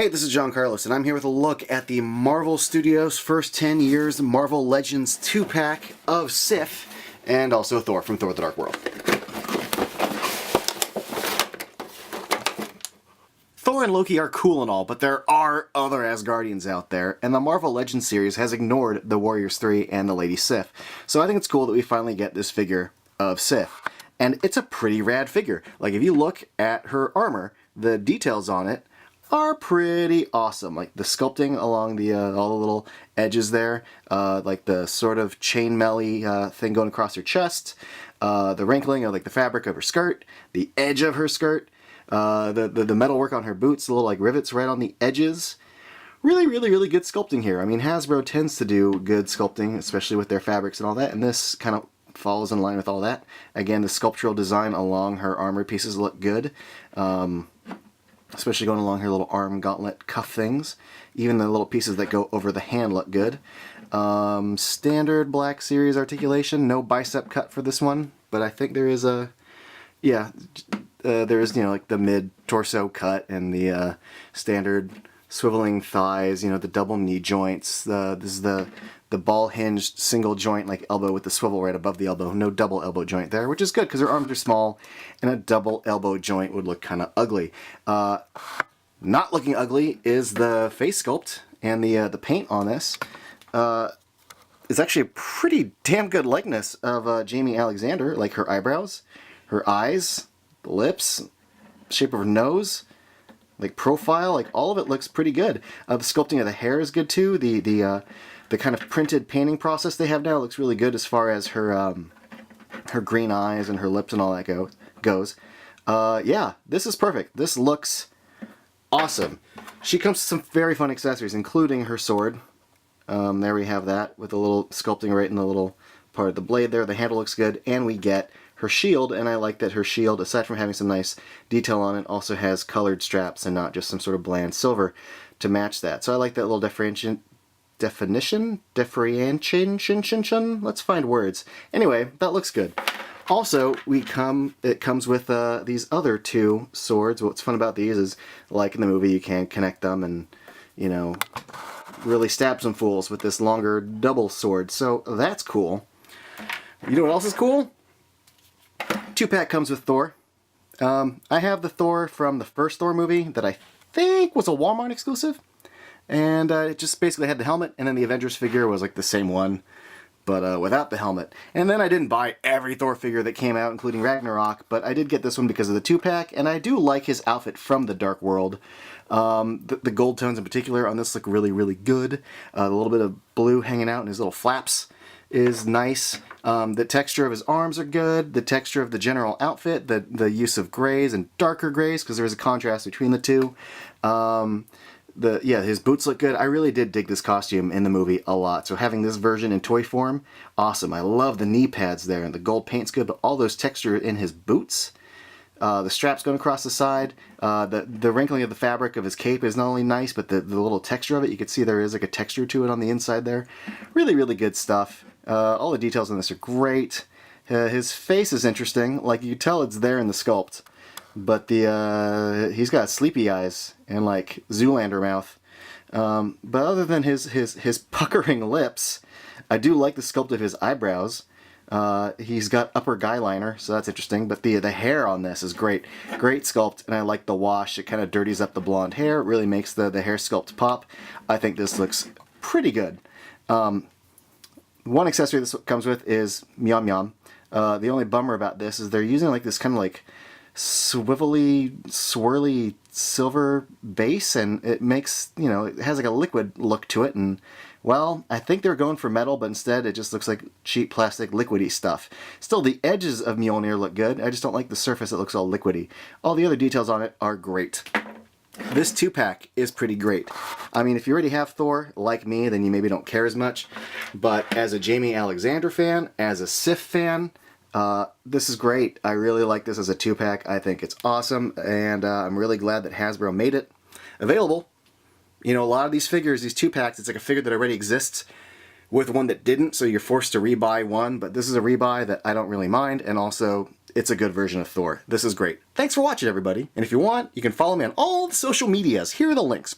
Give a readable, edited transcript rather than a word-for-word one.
Hey, this is John Carlos, and I'm here with a look at the Marvel Studios First 10 Years Marvel Legends 2-pack of Sif, and also Thor from Thor The Dark World. Thor and Loki are cool and all, but there are other Asgardians out there, and the Marvel Legends series has ignored the Warriors 3 and the Lady Sif. So I think it's cool that we finally get this figure of Sif. And it's a pretty rad figure. Like, if you look at her armor, the details on it are pretty awesome. Like the sculpting along the all the little edges there, like the sort of chainmail thing going across her chest, the wrinkling of like the fabric of her skirt, the edge of her skirt, the metalwork on her boots, the little like rivets right on the edges. Really good sculpting here. I mean, Hasbro tends to do good sculpting, especially with their fabrics and all that, and this kind of falls in line with all that. Again, the sculptural design along her armor pieces look good. Especially going along her little arm gauntlet cuff things. Even the little pieces that go over the hand look good. Standard Black Series articulation, no bicep cut for this one, but I think there is a, yeah, there is, you know, like the mid-torso cut and the standard swiveling thighs, you know, the double knee joints. This is the ball-hinged single joint, like elbow with the swivel right above the elbow. No double elbow joint there, which is good because her arms are small, and a double elbow joint would look kind of ugly. Not looking ugly is the face sculpt, and the paint on this is actually a pretty damn good likeness of Jamie Alexander, like her eyebrows, her eyes, the lips, shape of her nose, like profile, like all of it looks pretty good. The sculpting of the hair is good too. The kind of printed painting process they have now looks really good as far as her her green eyes and her lips and all that goes. Yeah, this is perfect. This looks awesome. She comes with some very fun accessories, including her sword. There we have that with a little sculpting right in the little part of the blade there. The handle looks good, and we get her shield, and I like that her shield, aside from having some nice detail on it, also has colored straps and not just some sort of bland silver to match that. So I like that little differentiation. Let's find words. Anyway, that looks good. Also, it comes with these other two swords. What's fun about these is, like in the movie, you can connect them and, you know, really stab some fools with this longer double sword. So that's cool. You know what else is cool? 2-pack comes with Thor. I have the Thor from the first Thor movie that I think was a Walmart exclusive. And it just basically had the helmet, and then the Avengers figure was like the same one, but without the helmet. And then I didn't buy every Thor figure that came out, including Ragnarok, but I did get this one because of the 2-pack, and I do like his outfit from the Dark World. The gold tones in particular on this look really good. A little bit of blue hanging out in his little flaps is nice. The texture of his arms are good. The texture of the general outfit, the use of grays and darker grays, because there's a contrast between the two. His boots look good. I really did dig this costume in the movie a lot. So having this version in toy form, awesome. I love the knee pads there, and the gold paint's good, but all those texture in his boots, the straps going across the side, the wrinkling of the fabric of his cape is not only nice, but the little texture of it, you can see there is like a texture to it on the inside there. Really good stuff. All the details on this are great. His face is interesting. Like, you can tell it's there in the sculpt. But he's got sleepy eyes and like Zoolander mouth. But other than his puckering lips, I do like the sculpt of his eyebrows. He's got upper guy liner, so that's interesting. But the hair on this is great. Great sculpt, and I like the wash. It kind of dirties up the blonde hair. It really makes the hair sculpt pop. I think this looks pretty good. One accessory this comes with is Meow Meow. The only bummer about this is they're using like this kind of like swivelly, swirly silver base, and it makes, you know, it has like a liquid look to it, and well, I think they're going for metal, but instead it just looks like cheap plastic liquidy stuff. Still, the edges of Mjolnir look good. I just don't like the surface that looks all liquidy. All the other details on it are great. This 2-pack is pretty great. I mean, if you already have Thor, like me, then you maybe don't care as much, but as a Jamie Alexander fan, as a Sif fan, this is great. I really like this as a 2-pack. I think it's awesome, and I'm really glad that Hasbro made it available. You know, a lot of these figures, these 2-packs, it's like a figure that already exists with one that didn't, so you're forced to rebuy one, but this is a rebuy that I don't really mind, and also it's a good version of Thor. This is great. Thanks for watching, everybody, and if you want, you can follow me on all the social medias. Here are the links.